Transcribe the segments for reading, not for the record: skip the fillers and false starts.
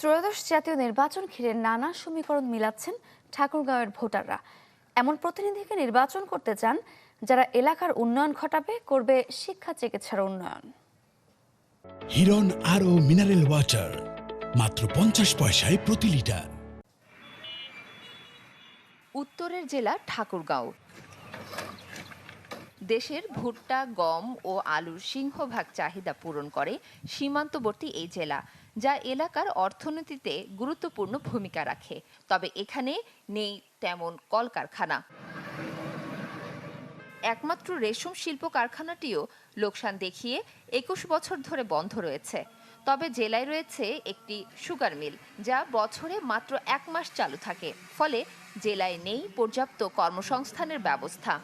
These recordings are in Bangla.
ত্রয়োদশ জাতীয় নির্বাচন ঘিরে নানা সমীকরণ মিলাচ্ছেন ঠাকুরগাঁওয়ের ভোটাররা। এমন প্রতিনিধিকে নির্বাচন করতে চান যারা এলাকার উন্নয়ন ঘটাবে, করবে শিক্ষা চিকিৎসার উন্নয়ন। হিরন আরও মিনারেল ওয়াটার মাত্র 50 পয়সায় প্রতি লিটার। উত্তরের জেলা ঠাকুরগাঁও। দেশের ভুট্টা, গম ও আলুর সিংহভাগ চাহিদা পূরণ করে সীমান্তবর্তী এই জেলা, যা এলাকার অর্থনীতিতে গুরুত্বপূর্ণ ভূমিকা রাখে। তবে এখানে নেই তেমন কলকারখানা। একমাত্র রেশম শিল্প কারখানাটিও লোকসান দেখিয়ে 21 বছর ধরে বন্ধ রয়েছে। তবে জেলায় রয়েছে একটি সুগার মিল, যা বছরে মাত্র 1 মাস চালু থাকে। ফলে জেলায় নেই পর্যাপ্ত কর্মসংস্থানের ব্যবস্থা।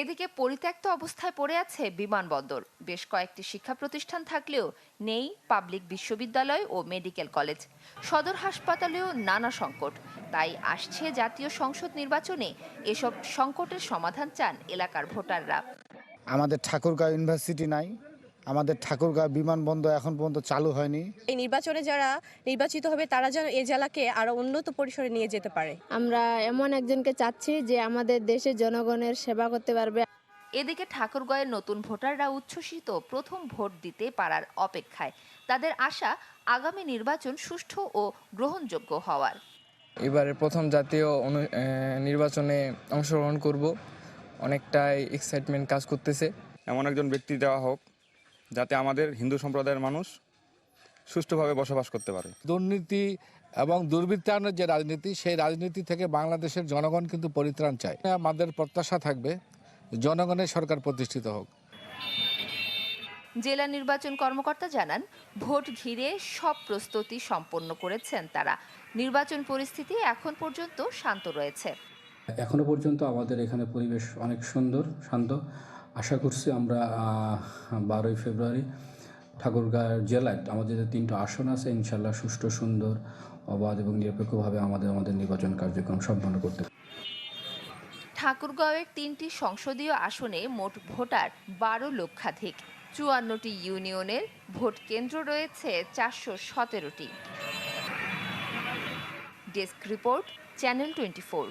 এদিকে পরিত্যক্ত অবস্থায় পড়ে আছে বিমানবন্দর। বেশ কয়েকটি শিক্ষা প্রতিষ্ঠান থাকলেও নেই পাবলিক বিশ্ববিদ্যালয় ও মেডিকেল কলেজ। সদর হাসপাতালেও নানা সংকট। তাই আসছে জাতীয় সংসদ নির্বাচনে এসব সংকটের সমাধান চান এলাকার ভোটাররা। আমাদের ঠাকুরগাঁও ইউনিভার্সিটি নাই, আমাদের ঠাকুরগাঁও বিমানবন্দর এখন পর্যন্ত চালু হয়নি। এই নির্বাচনে যারা নির্বাচিত হবে তারা যেন এই জেলাকে আরো উন্নত পরিসরে নিয়ে যেতে পারে। আমরা এমন একজনকে চাচ্ছি যে আমাদের দেশের জনগণের সেবা করতে পারবে। এদিকে ঠাকুরগাঁওয়ের নতুন ভোটাররা উচ্ছ্বসিত, প্রথম ভোট দিতে পারার অপেক্ষায়। তাদের আশা আগামী নির্বাচন সুষ্ঠু ও গ্রহণযোগ্য হওয়ার। এবারে প্রথম জাতীয় নির্বাচনে অংশগ্রহণ করব, অনেকটাই এক্সাইটমেন্ট কাজ করতেছে। এমন একজন ব্যক্তি দেওয়া হোক যাতে আমাদের হিন্দু সম্প্রদায়ের মানুষ সুষ্ঠুভাবে বসবাস করতে পারে। দুর্নীতি এবং দুর্বৃত্তায়নের যে রাজনীতি, সেই রাজনীতি থেকে বাংলাদেশের জনগণ কিন্তু পরিত্রাণ চায়। আমাদের প্রত্যাশা থাকবে জনগণের সরকার প্রতিষ্ঠিত হোক। জেলা নির্বাচন কর্মকর্তা জানান, ভোট ঘিরে সব প্রস্তুতি সম্পন্ন করেছেন তারা। নির্বাচন পরিস্থিতি এখন পর্যন্ত শান্ত রয়েছে। এখনো পর্যন্ত আমাদের এখানে পরিবেশ অনেক সুন্দর, শান্ত। আশা করছি আমরা 12 ফেব্রুয়ারি ঠাকুরগাঁও জেলায় আমাদের যে 3টা আসন আছে, ইনশাল্লাহ সুষ্ঠু, সুন্দর, অবাধ এবং নিরপেক্ষভাবে আমাদের নির্বাচন কার্যক্রম সম্পন্ন করতে। ঠাকুরগাঁওয়ের 3টি সংসদীয় আসনে মোট ভোটার 12 লক্ষাধিক। 54টি ইউনিয়নের ভোট কেন্দ্র রয়েছে 417টি। Desk report, channel 24।